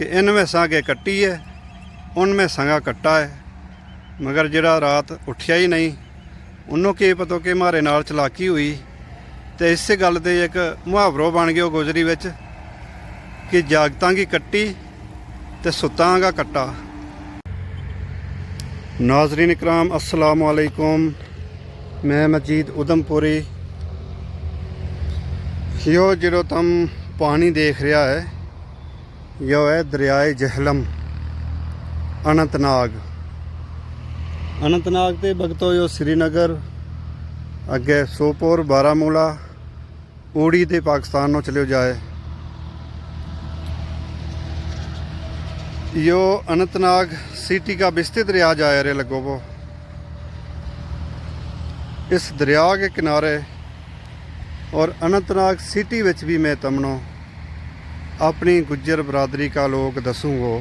कि इन भैंसा के कट्टी है, उन भैंसा का कट्टा है, मगर जड़ा रात उठिया ही नहीं, उन्होंने की पता कि मारे नाल चलाकी हुई। तो इस गल ते एक मुहावरो बन गया गोजरी विच कि जागतां की कट्टी ते सुत्तां का कट्टा। नाज़रीन इकराम अस्सलाम वालेकुम, मैं मजीद उधमपुरी। यो जो तुम पानी देख रहा है यो है दरियाए जहलम अनंतनाग। अनंतनाग ते भगतो यो श्रीनगर अगे सोपोर बारामूला उड़ी ते पाकिस्तान नो चलो जाए। यो अनंतनाग सिटी का विस्तृत दरिया जाए रे लगो वो। इस दरिया के किनारे और अनंतनाग सिटी विच भी मैं तमनो अपनी गुज्जर बरादरी का लोग दसूँगो।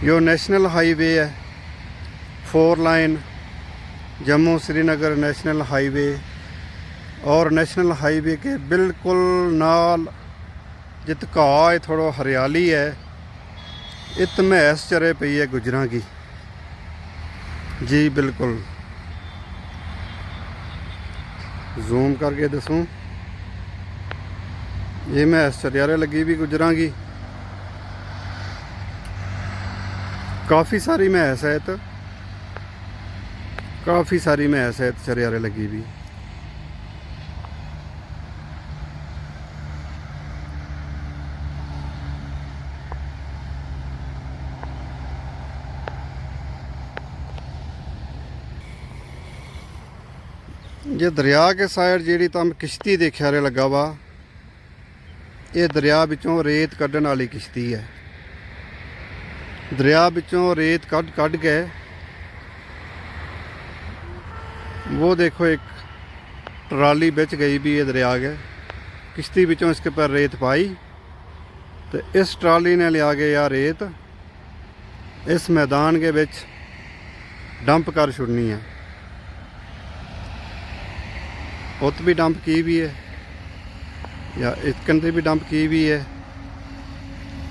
यो नेशनल हाईवे है, 4 line Jammu Srinagar national highway. और नेशनल हाईवे के बिल्कुल नाल जित घाह है, थोड़ा हरियाली है, इत महस चरे पई है गुजरां की जी। बिल्कुल जूम करके दसूँ, ये महस चरियारे लगी भी गुजरां की। काफ़ी सारी महस है, तो काफ़ी सारी महस है चरियारे लगी भी। ये दरिया के साइड जी तुम किश्ती देखा रे लगा वा, ये दरिया बिचों रेत कढ़न वाली किश्ती है। दरिया बिचों रेत कढ़ के वो देखो एक ट्राली बिच गई भी है दरिया के। किश्ती बिचों इसके पर रेत पाई तो इस ट्राली ने लिया के या रेत इस मैदान के बिच डंप कर छुड़नी है। उत भी डंप की भी है, या इतकन भी डंप की भी है,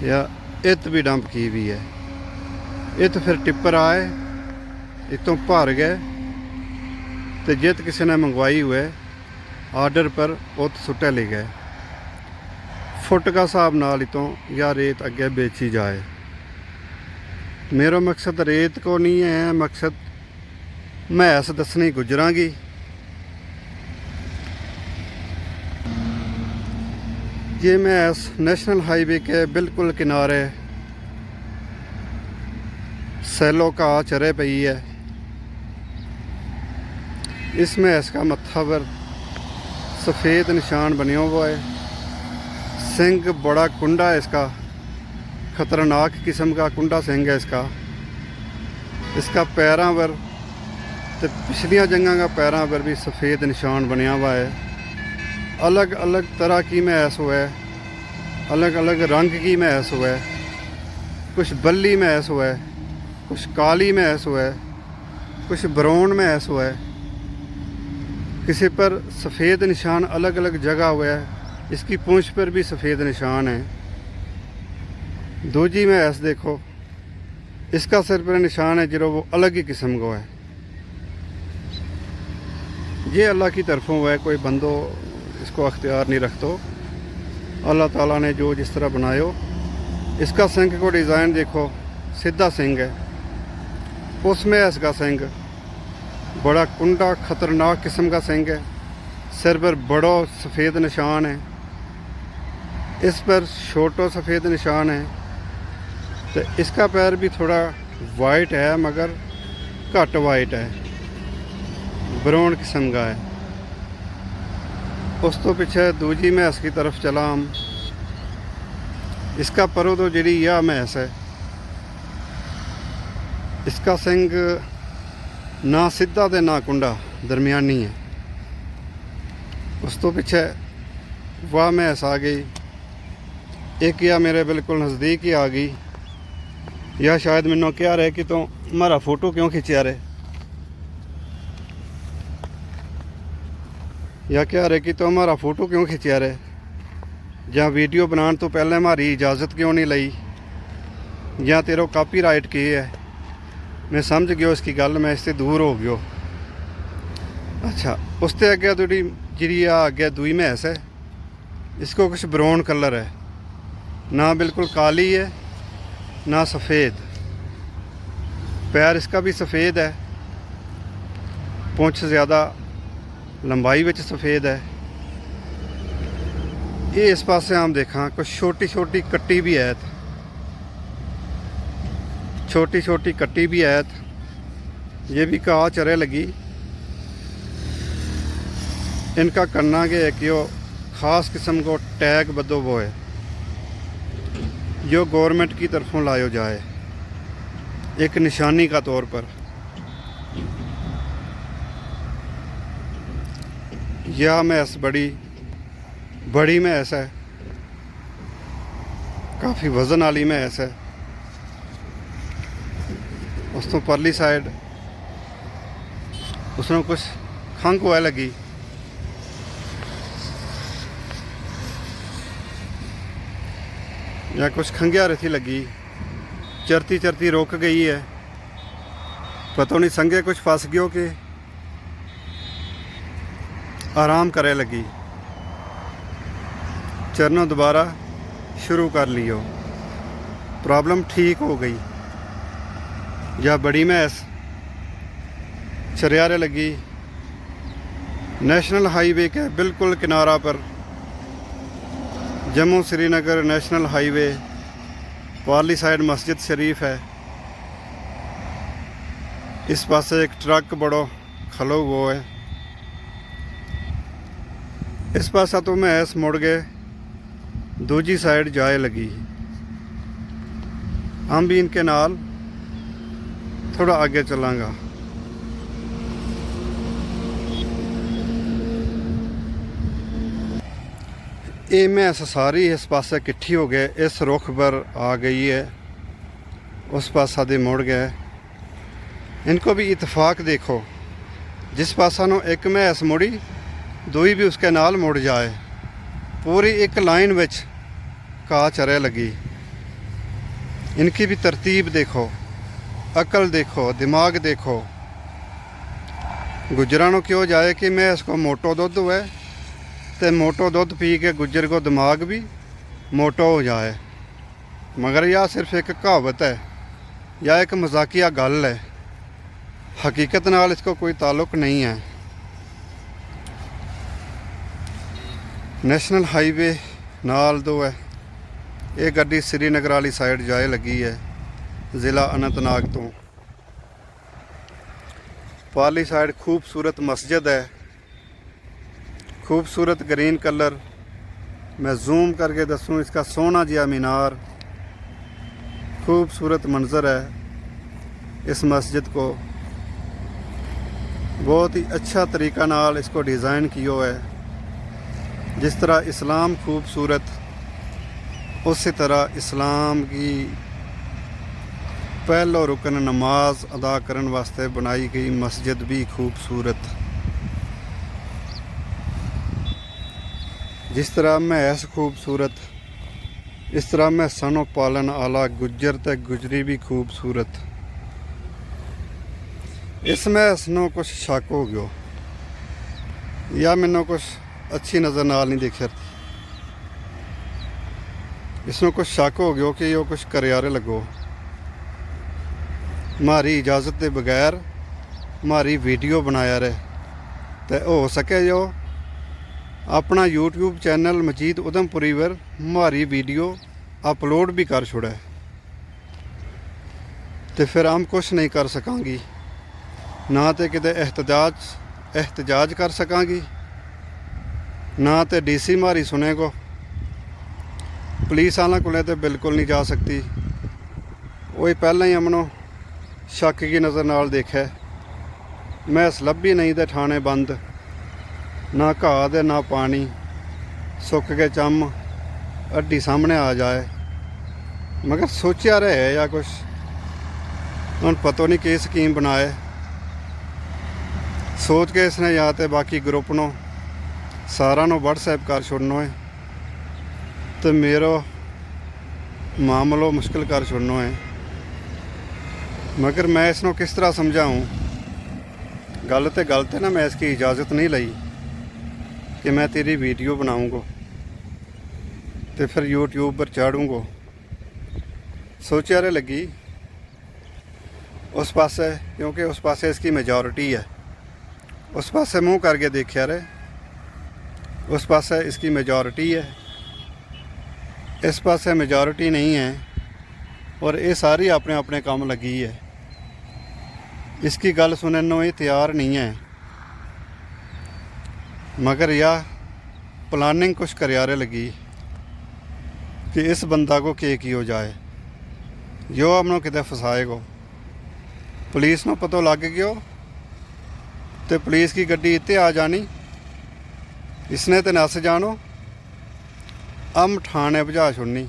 या इत भी डंप की भी है। इत फिर टिप्पर आए, इतों भर गए तो जित किसी ने मंगवाई हुए आर्डर पर उत सुटे ले गए। फुट का हिसाब नाल इतों या रेत अगे बेची जाए। मेरा मकसद रेत को नहीं है, मकसद महस दसनी गुजरां की। ये महस नेशनल हाईवे के बिल्कुल किनारे सैलो का चरे पई है। इस महस का मत्था पर सफ़ेद निशान बने हुआ है। सिंग बड़ा कुंडा है इसका, ख़तरनाक किस्म का कुंडा सिंग है इसका। इसका पैरों पर तो पिछलियाँ जंगों का पैरों पर भी सफ़ेद निशान बनया हुआ है। अलग अलग तरह की महस हुआ है, अलग अलग रंग की महस हुआ है। कुछ बल्ली महस हुआ है, कुछ काली महस हुआ है, कुछ ब्राउन महस हुआ है। किसी पर सफ़ेद निशान अलग अलग जगह हुआ है। इसकी पूंछ पर भी सफ़ेद निशान है। दूजी महस देखो, इसका सिर पर निशान है जो वो अलग ही किस्म का है। ये अल्लाह की तरफों हुआ है, कोई बंदो इसको अख्तियार नहीं रखतो। अल्लाह ताला ने जो जिस तरह बनायो। इसका सिंग को डिज़ाइन देखो, सीधा सिंग है। उसमें इसका सिंग बड़ा कुंडा ख़तरनाक किस्म का सिंग है। सिर पर बड़ा सफ़ेद निशान है, इस पर छोटो सफ़ेद निशान है। तो इसका पैर भी थोड़ा वाइट है, मगर घट वाइट है, ब्राउन किस्म का है। उस तो पीछे दूजी महस की तरफ चला हम। इसका परो तो जी यह महस है, इसका सिंग ना सीधा ते ना कुंडा, दरमियानी है। उस तो पीछे वह महस आ गई। एक या मेरे बिल्कुल नज़दीक ही आ गई। या शायद मैनू कह रहे कि तू हमारा फ़ोटो क्यों खिंचा रहे, या कह रहे कि तो हमारा फ़ोटो क्यों खिंचा रहे। ਜਾਂ ਵੀਡੀਓ ਬਣਾਉਣ ਤੋਂ ਪਹਿਲਾਂ ਹਮਾਰੀ ਇਜਾਜ਼ਤ ਕਿਉਂ नहीं ਲਈ ਜਾਂ तेरो ਕਾਪੀਰਾਈਟ ਕੀ है। मैं समझ गयो इसकी गल, मैं इससे दूर हो गयो। अच्छा, उसते अगे थोड़ी जी अगे दूई भैंस है, इसको कुछ ब्राउन कलर है, ना बिल्कुल काली है ना सफ़ेद। पैर इसका भी सफ़ेद है, पूंछ ज़्यादा लंबाई विच सफ़ेद है। ये इस पासे आम देखा कुछ छोटी छोटी कट्टी भी है, छोटी छोटी कट्टी भी है। ये भी घाह चरे लगी। इनका करना के एक यो ख़ास किस्म को टैग बदो वो है, जो गवर्नमेंट की तरफों लायो जाए एक निशानी का तौर पर। यह भैंस बड़ी भैंस है, काफ़ी वज़न वाली भैंस है। उस तो परली साइड उसने कुछ खंघ होए लगी। या कुछ खंघिया रथी लगी, चरती चरती रुक गई है। पता नहीं संगे कुछ फंस गयो कि आराम करे लगी। चरनों दोबारा शुरू कर लियो, प्रॉब्लम ठीक हो गई। या बड़ी भैंस चरियारे लगी। नेशनल हाईवे के बिल्कुल किनारा पर जम्मू श्रीनगर नेशनल हाईवे, पारली साइड मस्जिद शरीफ है। इस पासे एक ट्रक बड़ो खलो वो है। इस पासा तो भैंस मुड़ गए दूजी साइड जाए लगी। हम भी इनके नाल थोड़ा आगे चलांगा। ये भैंस सारी इस पासे इकट्ठी हो गए, इस रुख पर आ गई है, उस पासा दे मुड़ गए। इनको भी इतफाक देखो, जिस पासा नो एक भैंस मुड़ी दूई भी उसके नाल मुड़ जाए। पूरी एक लाइन विच घाह चरे लगी। इनकी भी तरतीब देखो, अकल देखो, दिमाग देखो। गुजरां नूं क्यों जाए कि मैं इसको मोटो दुध है, तो मोटो दुध पी के गुजर को दिमाग भी मोटो हो जाए। मगर यह सिर्फ एक कहावत है या एक मजाकिया गल है, हकीकत नाल इसको कोई ताल्लुक नहीं है। नेशनल हाईवे नाल दो है। ये गड्डी श्रीनगर वाली साइड जाए लगी है, ज़िला अनंतनाग तो। पारली साइड खूबसूरत मस्जिद है, खूबसूरत ग्रीन कलर। मैं जूम करके दसूँ, इसका सोना जिया मीनार, खूबसूरत मंजर है। इस मस्जिद को बहुत ही अच्छा तरीका नाल इसको डिज़ाइन किया है। जिस तरह इस्लाम खूबसूरत, उसी तरह इस्लाम की पहलो रुकन नमाज अदा करने वास्ते बनाई गई मस्जिद भी खूबसूरत। जिस तरह भैंस खूबसूरत, इस तरह भैंसा नूं पालन आला गुजर ते गुजरी भी खूबसूरत। इस भैंस नूं कुछ शक हो गयो या मैनू कुछ अच्छी नज़र नाल नहीं देखिया। इसमें कुछ शक हो गया कि यो कुछ करियारे लगो। हमारी इजाज़त के बगैर हमारी वीडियो बनाया रहे, तो हो सके जो अपना यूट्यूब चैनल मजीद उधमपुरी पर हमारी वीडियो अपलोड भी कर छोड़ा, तो फिर हम कुछ नहीं कर सकांगी। ना तो किते एहतजाज कर सकांगी, ना तो डीसी मारी सुनेगो। पुलिस वालों को तो बिल्कुल नहीं जा सकती। वही पहले ही हमनों शक की नज़र नाल देखे। मैं लभी नहीं तो थाने बंद, ना घाह दे ना पानी, सुक के चम हड्डी सामने आ जाए। मगर सोचा रहे या कुछ हम पता नहीं कि स्कीम बनाए, सोच के इसने या तो बाकी ग्रुप नो सारा नो व्हाट्सएप कर छोड़ना है तो मेरो मामलो मुश्किल कर छोड़ना है। मगर मैं इसनों किस तरह समझाऊँ? गल तो ना मैं इसकी इजाज़त नहीं ली कि मैं तेरी वीडियो बनाऊँगा तो फिर यूट्यूब पर चाड़ूँगा। सोचा रे लगी उस पासे, क्योंकि उस पासे इसकी मेजॉरिटी है। उस पासे मुँह करके देखा रे, उस पासे इसकी मेजॉरिटी है, इस पासे मेजॉरिटी नहीं है। और ये सारी अपने अपने काम लगी है। इसकी गल सुनने ये तैयार नहीं है। मगर यह प्लानिंग कुछ करियारे लगी कि इस बंदा को की हो जाए, जो हमनों किते फसाएगो। पुलिस नूं पता लग गयो तो पुलिस की गड्डी इत्ते आ जानी, इसने तो नस जानो, अम ठाणे भजा छुड़नी,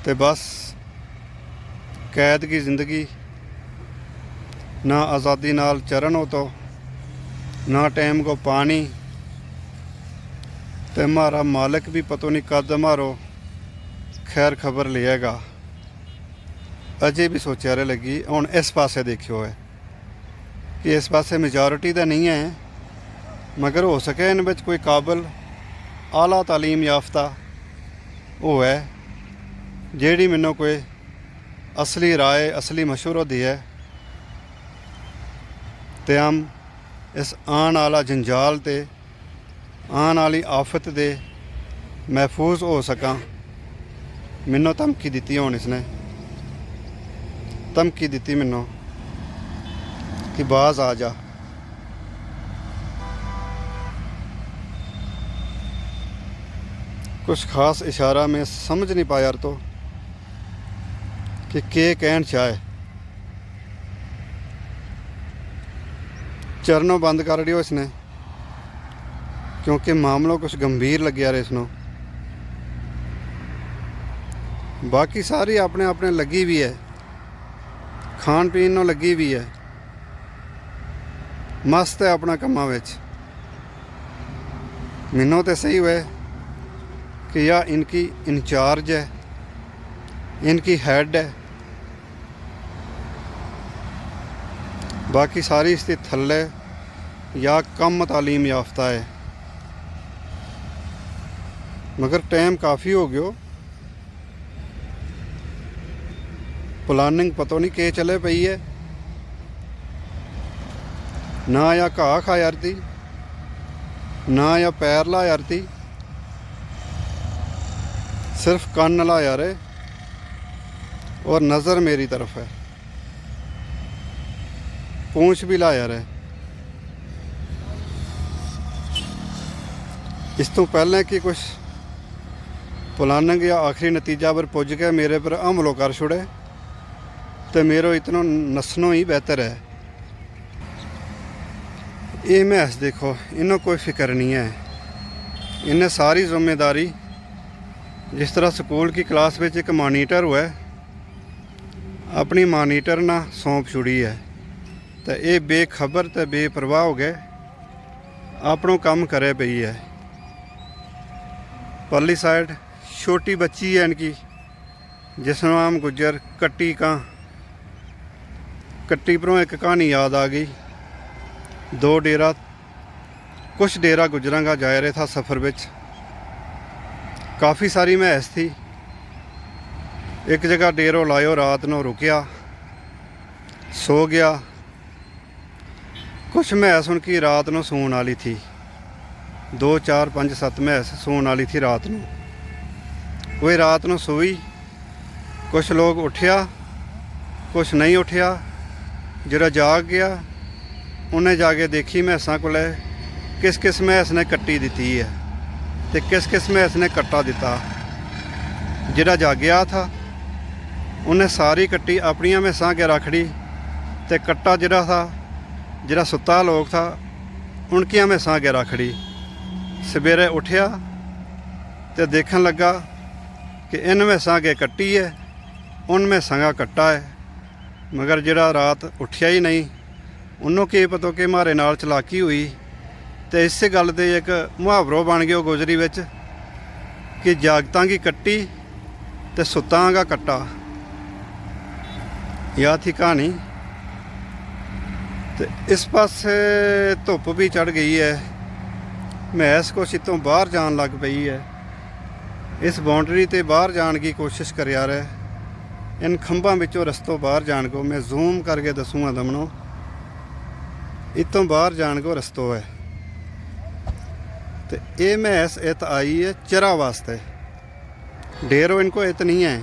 तो बस कैद की ज़िंदगी। ना आज़ादी नाल चरण हो तो ना टाइम को पानी, तो हमारा मालिक भी पता नहीं कद हमारो खैर खबर लिएगा। अजे भी सोचा रहे लगी। हुण इस पासे देखियो है कि इस पासे मेजॉरिटी तो नहीं है, मगर हो सके इन विच कोई काबिल आला तालीम याफ्ता वो है जिहड़ी मैनूं कोई असली राय असली मशवरा दी है, तो हम इस आने वाला जंजाल ते आने वाली आफत दे महफूज हो सकां। मैनूं धमकी दी हुण इसने धमकी दी मैनूं कि बाज आ जा। कुछ खास इशारा मैं समझ नहीं पाया तो कि के कहना चाहे। चरणों बंद कर दियो इसने, क्योंकि मामला कुछ गंभीर लग्या रहे इसनों। बाकी सारी अपने अपने लगी भी है, खान पीन नूं लगी भी है, मस्त है अपना कम्मां विच। मैनूं तो सही हुए कि या इनकी इंचार्ज है, इनकी हेड है, बाकी सारी इसके थल्ले या कम तालीम याफ्ता है। मगर टाइम काफ़ी हो गयो, प्लानिंग पता नहीं के चले पई है। ना या घाह खा यारती, ना या पैर ला यारती, सिर्फ कन्न ला यारे और नज़र मेरी तरफ है, पूंछ भी ला यार है। इस तो पहले कि कुछ प्लानिंग या आखिरी नतीजा पर पुज के मेरे पर हमलों कर छुड़े तो मेरो इतना नसनों ही बेहतर है। ये महस देखो, इन्हों कोई फिक्र नहीं है। इन्हें सारी जिम्मेदारी जिस तरह स्कूल की क्लास में एक मॉनीटर हुआ है, अपनी मॉनीटर ना सौंप छुड़ी है। तो ये बेखबर तो बेपरवाह हो गए, अपनों काम करे पई है। परली साइड छोटी बच्ची है इनकी, जिसनों आम गुजर कट्टी परों एक कहानी याद आ गई। दो डेरा कुछ डेरा गुजरांगा जा रहा था सफ़र विच, काफ़ी सारी महस थी। एक जगह डेरो लायो, रात को रुकिया, सो गया। कुछ महस उनकी रात को सोने वाली थी, 2 4 5 7 महस सोने वाली थी रात को। वही रात को सोई, कुछ लोग उठिया, कुछ नहीं उठिया। जरा जाग गया, उन्हें जाके देखी महसा को किस किस महस ने कट्टी दी है तो किस किस महस ने कट्टा दिता। जरा जागया था उन्हें सारी कट्टी अपनिया महसा के रखड़ी, तो कट्टा जरा था जरा सुता लोग था उनकी महसा के रखड़ी। सवेरे उठिया तो देखन लगा कि इन महसा के कट्टी है, उन महसा का कट्टा है। मगर जरा रात उठिया ही नहीं, उन्होंने की पता कि मारे नाल चलाकी हुई। तो इस गल ते एक मुहावरो बन गया गुजरी विच कि जागतां की कट्टी ते सुतां का कट्टा। यह थी कहानी। तो इस पासे धुप भी चढ़ गई है, मैस कुछ इतों बाहर जान लग पई है। इस बाउंड्री ते बाहर जाने की कोशिश कर रहा है, इन खंभा विचों रस्तों बाहर जान को मैं जूम करके दसूँगा दमनों। इतों बाहर जान को रस्तो है। तो ये मैस इत आई है चरा वास्ते। डेरो इनको इत नहीं है,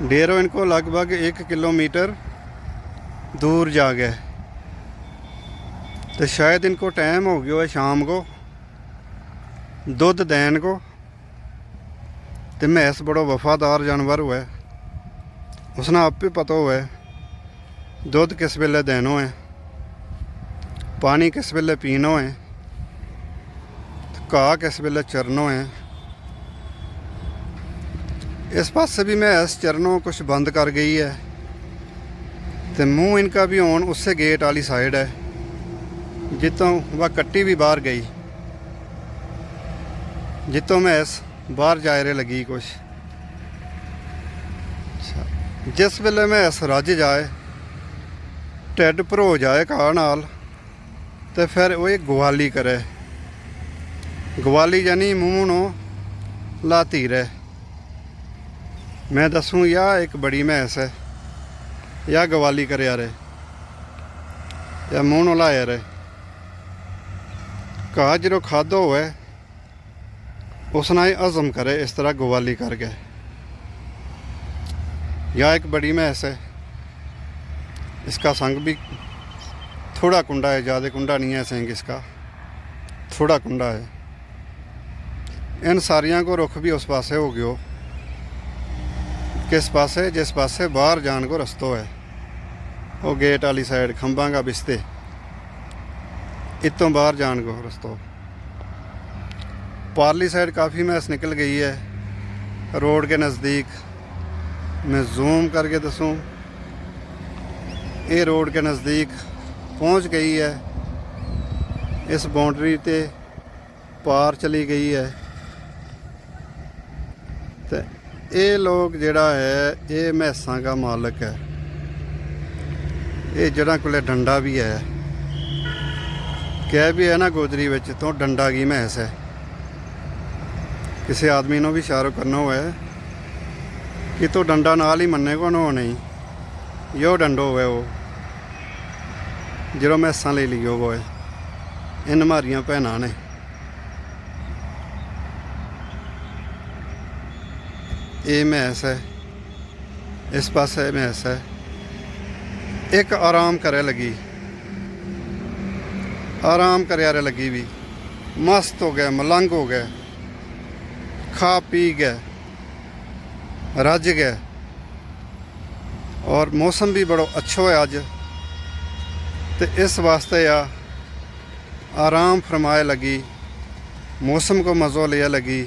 डेरो इनको लगभग 1 किलोमीटर दूर जा गए। तो शायद इनको टाइम हो गया है शाम को दूध देन को। तो मैस बड़ो वफादार जानवर हुआ है, उसने आप भी पता हुआ है दूध किस वेले देनो है, पानी किस वेले पीनो है, घाह किस वेले चरनो है। इस पास भी मैस चरनों कुछ बंद कर गई है। तो मुंह इनका भी ऑन उससे गेट वाली साइड है जितों वह कट्टी भी बाहर गई, जितों मैस बाहर जायरे लगी कुछ। जिस वेले मैस रज जाए, ढिड भरो जाए घाह नाल, तो फिर वो गवाली करे। गवाली यानी मूँह नूं लाती रहे। मैं दसूँ या एक बड़ी मैस है या गवाली करे रहे या मूँह नूं लाया रहे। घाह जो खाधो हुआ उसना ही हजम करे, इस तरह गवाली करके। या एक बड़ी मैस है, इसका संग भी थोड़ा कुंडा है, ज़्यादा कुंडा नहीं है संग इसका, थोड़ा कुंडा है। इन सारियां को रुख भी उस पासे हो गयो, किस पासे, जिस पासे बाहर जान को रस्तो है, वो गेट वाली साइड खंभा का बिस्ते, इतों बाहर जान को रस्तो। पारली साइड काफ़ी मैस निकल गई है रोड के नज़दीक। मैं जूम करके दसूँ, ये रोड के नज़दीक पहुंच गई है, इस बाउंड्री ते पार चली गई है। तो ये लोग जड़ा है ये मैसां का मालिक है। ये जड़ा कोले डंडा भी है, कह भी है ना गोजरी विच तो डंडा की मैस है। किसी आदमी ने भी इशारा करना हुआ है कि तो डंडा नाल ही मन्ने को नो नहीं, यो डंडो हुए वो जो मैसां ले लियो वो है। इन मारियां भैनां ने ये मैस है, इस पासे मैस है। एक आराम करे लगी, आराम करे लगी भी, मस्त हो गए, मलंग हो गए, खा पी गए, रज गए। और मौसम भी बड़ा अच्छा है अज, तो इस वास्ते आराम फरमाए लगी, मौसम को मज़ो लिया लगी।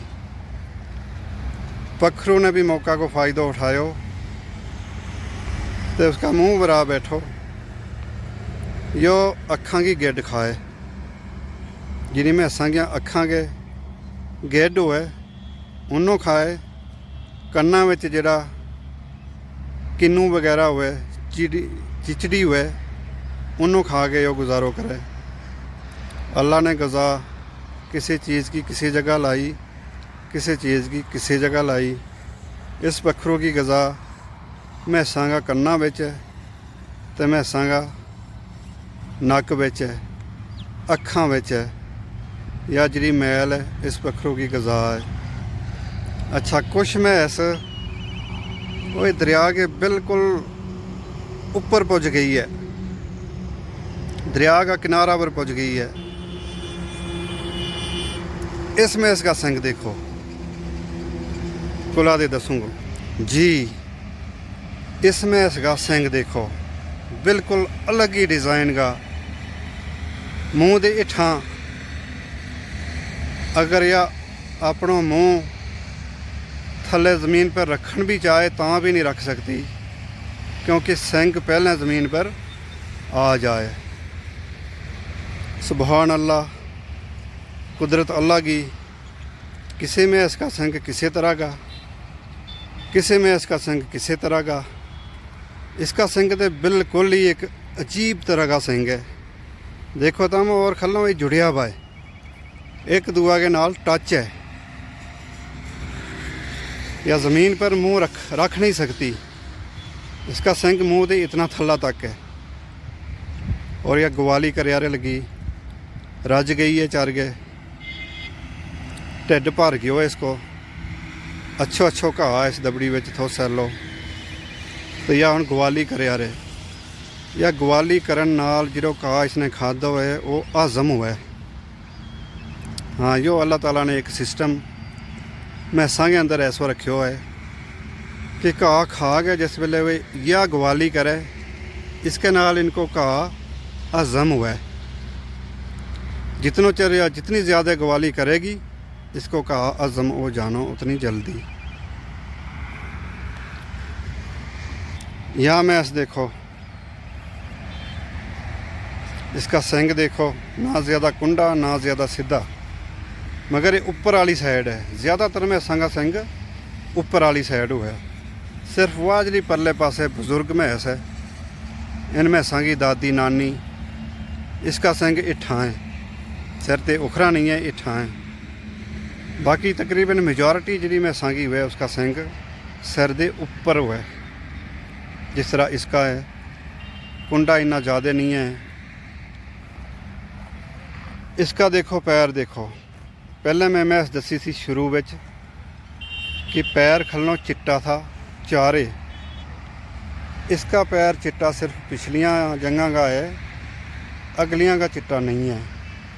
पखरू ने भी मौका को फ़ायदा उठायो, तो उसका मुंह बरा बैठो, यो अखां की गिड खाए। जिनी मैसां की अखां के गिड हुए उन्हों खाए, कन्ना विच जिहड़ा किन्नू वगैरह हुए, चिचड़ी हुए, उन्हों खा के यो गुजारो करे। अल्लाह ने गज़ा किसी चीज़ की किसी जगह लाई, किसी चीज़ की किसी जगह लाई। इस पखरू की गज़ा मैसां का कन्ना विच है, तो मैसां का नक विच है, अखां विच है, या जिहड़ी मैल है इस पखरू की गज़ा है। अच्छा, कुछ मैस वो दरिया के बिल्कुल ऊपर पहुँच गई है, दरिया का किनारा पर पहुँच गई है। इस मैस का सिंग देखो, कुला दे दसूँगा जी। इस मैस का सिंग देखो, बिल्कुल अलग ही डिज़ाइन का। मुँह दे इठा अगर या अपना मुँह थले ज़मीन पर रखन भी चाहे तो भी नहीं रख सकती, क्योंकि सिंग पहले ज़मीन पर आ जाए। सुभान अल्लाह, कुदरत अल्लाह की। किसी में इसका संग किसी तरह का, किसी में इसका संग किसी तरह का। इसका संग तो बिल्कुल ही एक अजीब तरह का संग है। देखो तुम और खलों ये जुड़िया हुआ है, एक दुआ के नाल टच है, या ज़मीन पर मुंह रख नहीं सकती। इसका संग मुंह दे इतना थल्ला तक है। और यह ग्वाली करियारे लगी, रज गई है, चर गए, ढिड भर गयो इसको। अच्छो अच्छो घा इस दबड़ी विच थो सैलो। तो यह हुण ग्वाली करियारे, या ग्वाली करन नाल जो घा इसने खादा है वो हजम हुआ है। हाँ, यो अल्लाह ताला ने एक सिस्टम मैंसा के अंदर ऐसो रखियो है कि घा खा के जिस वेले वे यह ग्वाली करे, इसके नाल इनको घा हजम हुआ है। जितनो चर या जितनी ज़्यादा ग्वाली करेगी, इसको घा हजम हो जानो उतनी जल्दी। यहाँ मैस देखो, इसका संग देखो, ना ज़्यादा कुंडा ना ज़्यादा सीधा, मगर ये ऊपर वाली साइड है। ज़्यादातर मैसां का संग ऊपर वाली साइड हुआ है। सिर्फ वह जी परले पासे बुजुर्ग मैस है, इन मैसां की दादी नानी, इसका संग इट्ठा है, सिर ते उखरा नहीं है, इट्ठा है। बाकी तकरीबन मेजॉरिटी जी मैसां की हुआ है उसका संग सिर दे ऊपर हुआ है। जिस तरह इसका है, कुंडा इन्ना ज़्यादा नहीं है। इसका देखो पैर देखो, पहले मैं मैस दसी सी शुरू विच कि पैर खलों चिट्टा था चारे। इसका पैर चिट्टा सिर्फ पिछलियां जंगा का है, अगलियां का चिट्टा नहीं है।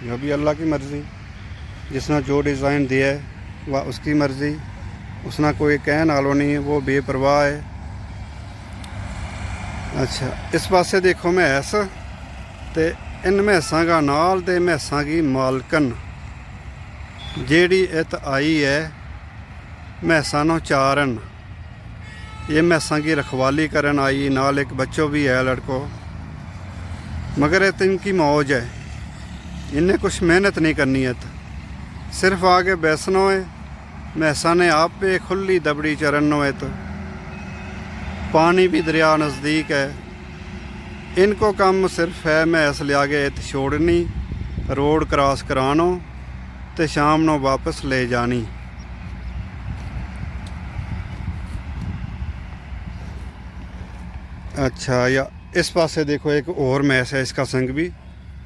जो भी अल्लाह की मर्ज़ी, जिसने जो डिज़ाइन दिया है वह उसकी मर्ज़ी, उसना कोई कहने वालों नहीं है, वो बेपरवाह है। अच्छा, इस पासे देखो मैस, ते इन मैसां का नाल ते मैसां की मालकन जेड़ी इत आई है मैसां नूं चारन, ये मैसां की रखवाली करन आई, नाल एक बच्चों भी है लड़को। मगर ये तो इनकी मौज है, इन्हें कुछ मेहनत नहीं करनी है, सिर्फ आगे बैसनो है। मैसां ने आप पे खुली दबड़ी चरनो है, तो पानी भी दरिया नज़दीक है। इनको काम सिर्फ है मैस लिया के इत छोड़नी, रोड क्रॉस करानो, तो शाम नू वापस ले जानी। अच्छा, या इस पासे देखो एक और मैस है, इसका संग भी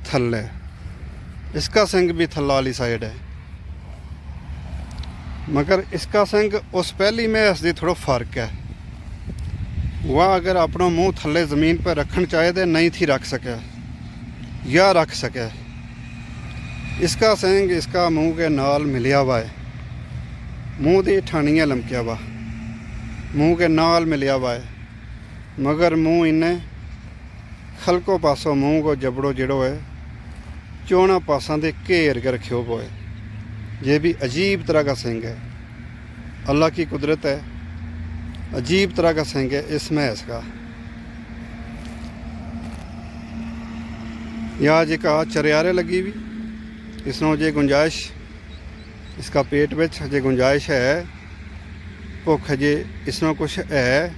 थल है, इसका संग भी थल्ला वाली साइड है। मगर इसका संग उस पहली मैस दी थोड़ा फर्क है। वह अगर अपना मुंह थल्ले ज़मीन पर रखना चाहे तो नहीं थी रख सके, या रख सके। इसका संग इसका मुंह के नाल मिलिया हुआ है, मुंह दी ठानियाँ लमकिया हुआ, मुंह के नाल मिलिया हुआ है। मगर मुंह इन्हें खलको पासों मुंह को जबड़ो जड़ो है, चौना पासा दे घेर के रखियो को है। ये भी अजीब तरह का संग है, अल्लाह की कुदरत है, अजीब तरह का संग है इस मैस का। यहाँ जी का चरियारे लगी भी, इसनों जे गुंजाइश, इसका पेट विच हजे गुंजाइश है, भुख हजे इसनों कुछ है,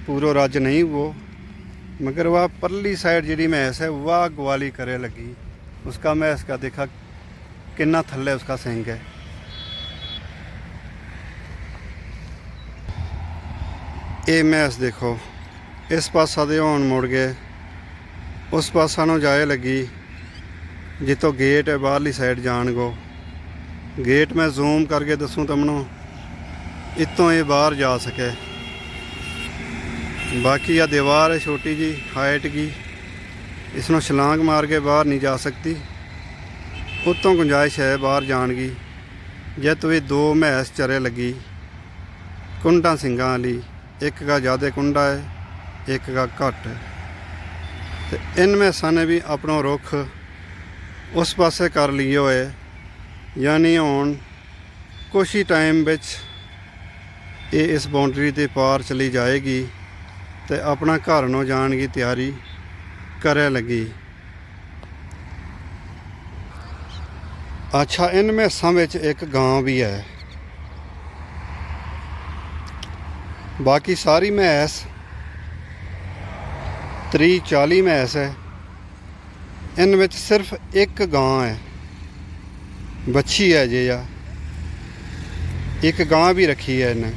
पूरा रज नहीं वो। मगर वह परली साइड जी मैस है वह ग्वाली करे लगी, उसका मैस का देखा कितना थल्ले उसका संग है। ये मैस देखो, इस पासा दे होन मुड़ गए, उस पासा नूं जाए लगी जितों गेट है बाहरली साइड जान गो। गेट मैं जूम करके दसूँ तमनों, इतों ये बाहर जा सके। बाकी यह दीवार है छोटी जी हाइट की, इसनों छलांग मार के बाहर नहीं जा सकती, उत्तों गुंजाइश है बाहर जान की। जत भी दो मैस चरे लगी कुंडा सिंगां वाली, एक का ज़्यादा कुंडा है, एक का घट है। तो इन मैसां ने भी अपना रुख उस पासे कर लियो है, यानी हुण कुछ ही टाइम विच ये इस बाउंड्री ते पार चली जाएगी, तो अपना घर नूं जाण की तैयारी करे लगी। अच्छा, इन मैसां विच एक गां भी है, बाकी सारी मैस 30-40 मैस है। इन विच सिर्फ एक गां है, बच्छी है जे या एक गां भी रखी है इन्हें,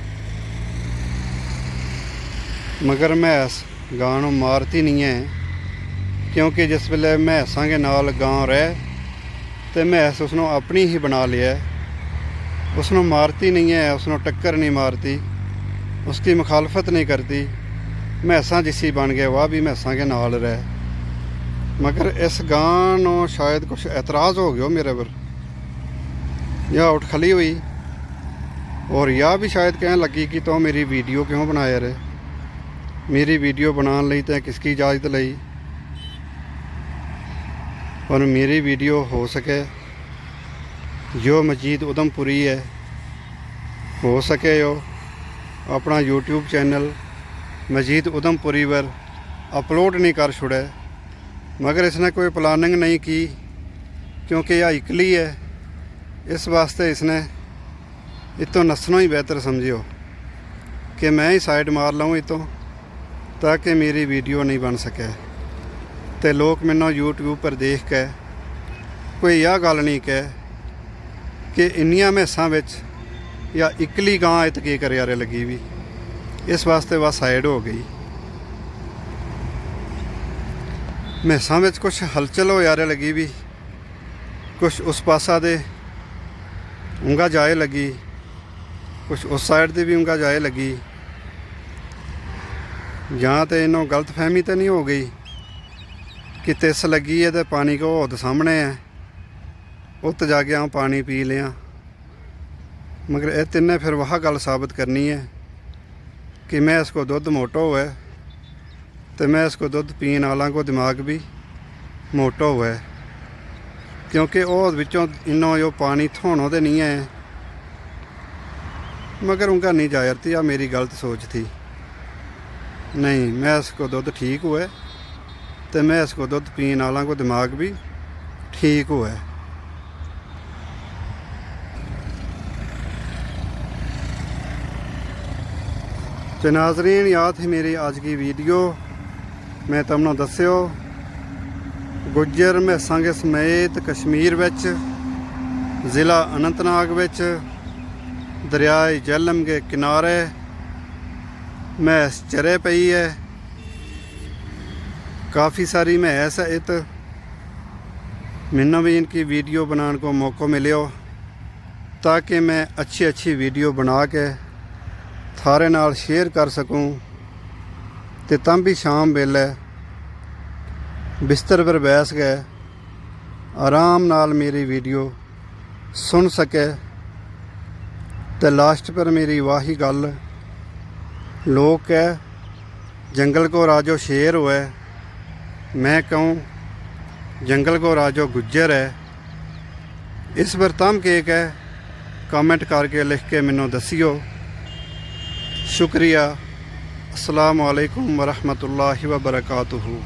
मगर मैस गां नूं मारती नहीं है, क्योंकि जिस वेले मैसां के नाल गां रहे तो मैस उसनों अपनी ही बना लिया, उसनों मारती नहीं है, उसनों टक्कर नहीं मारती, उसकी मुखालफत नहीं करती। मैसां जिसी बन गए वह भी मैसां के नाल रहे। मगर इस गां नूं शायद कुछ एतराज़ हो गया मेरे पर, या उठ खली हुई और या भी शायद कहने लगी कि तो मेरी वीडियो क्यों बनाया रे, मेरी वीडियो बनाने लई तो किसकी इजाज़त लई। और मेरी वीडियो हो सके जो मजीद उधमपुरी है, हो सके जो अपना यूट्यूब चैनल मजीद उधमपुरी पर अपलोड नहीं कर छुड़े, मगर इसने कोई प्लानिंग नहीं की, क्योंकि यह इकली है। इस वास्ते इसने इतों नसनों ही बेहतर समझियो कि मैं ही साइड मार लूँ इतों, ताकि मेरी वीडियो नहीं बन सके। तो लोग मैनों यूट्यूब पर देख के कोई यह गल नहीं कहे कि इन्नियां मैसां विच या इकली गां इत की करे लगी भी, इस वास्ते वह साइड हो गई। मैसां विच कुछ हलचल हो यारे लगी भी, कुछ उस पासा दे ऊँगा जाए लगी, कुछ उस साइड दी भी ऊँगा जाए लगी। ਜਾਂ तो इन्हों गलत फहमी तो नहीं हो गई कि तिस लगी है तो पानी को होद सामने है, उत्त जाके आऊँ पानी पी लिया। मगर ये तिन्ने फिर वह गल साबित करनी है कि मैं इसको दुध मोटो हुआ तो मैं इसको दुध पीने वाला को दिमाग भी मोटो हुआ, क्योंकि वो विचों इन्हों जो पानी थोनों तो नहीं है। मगर उनका नहीं जाहिर थी, या मेरी गलत सोच थी। नहीं, मैं इसको दुध ठीक हुआ तो मैं इसको दुध पीने वाला को दिमाग भी ठीक हुआ। तो नाज़रीन, याद थी मेरी आज की वीडियो। मैं तुमने दस्यो गुज्जर मैसां के समेत कश्मीर विच ज़िला अनंतनाग विच दरियाए झेलम के किनारे मैस चरे पई है। काफ़ी सारी मैस है इत, मैनू भी इनकी वीडियो बनाने को मौका मिले, ताकि मैं अच्छी वीडियो बना के थारे नाल शेयर कर सकूं, ते तम भी शाम वेले बिस्तर पर बैस गए आराम नाल मेरी वीडियो सुन सके। तो लास्ट पर मेरी वाही गल, लोग कह जंगल को राजो शेर हुआ, मैं कहूँ जंगल को राजो गुज्जर है। इस पर तम के कह कमेंट करके लिख के मैनू दसियो। शुक्रिया। अस्सलामु अलैकुम वरहमतुल्लाहि वबरकातुहू।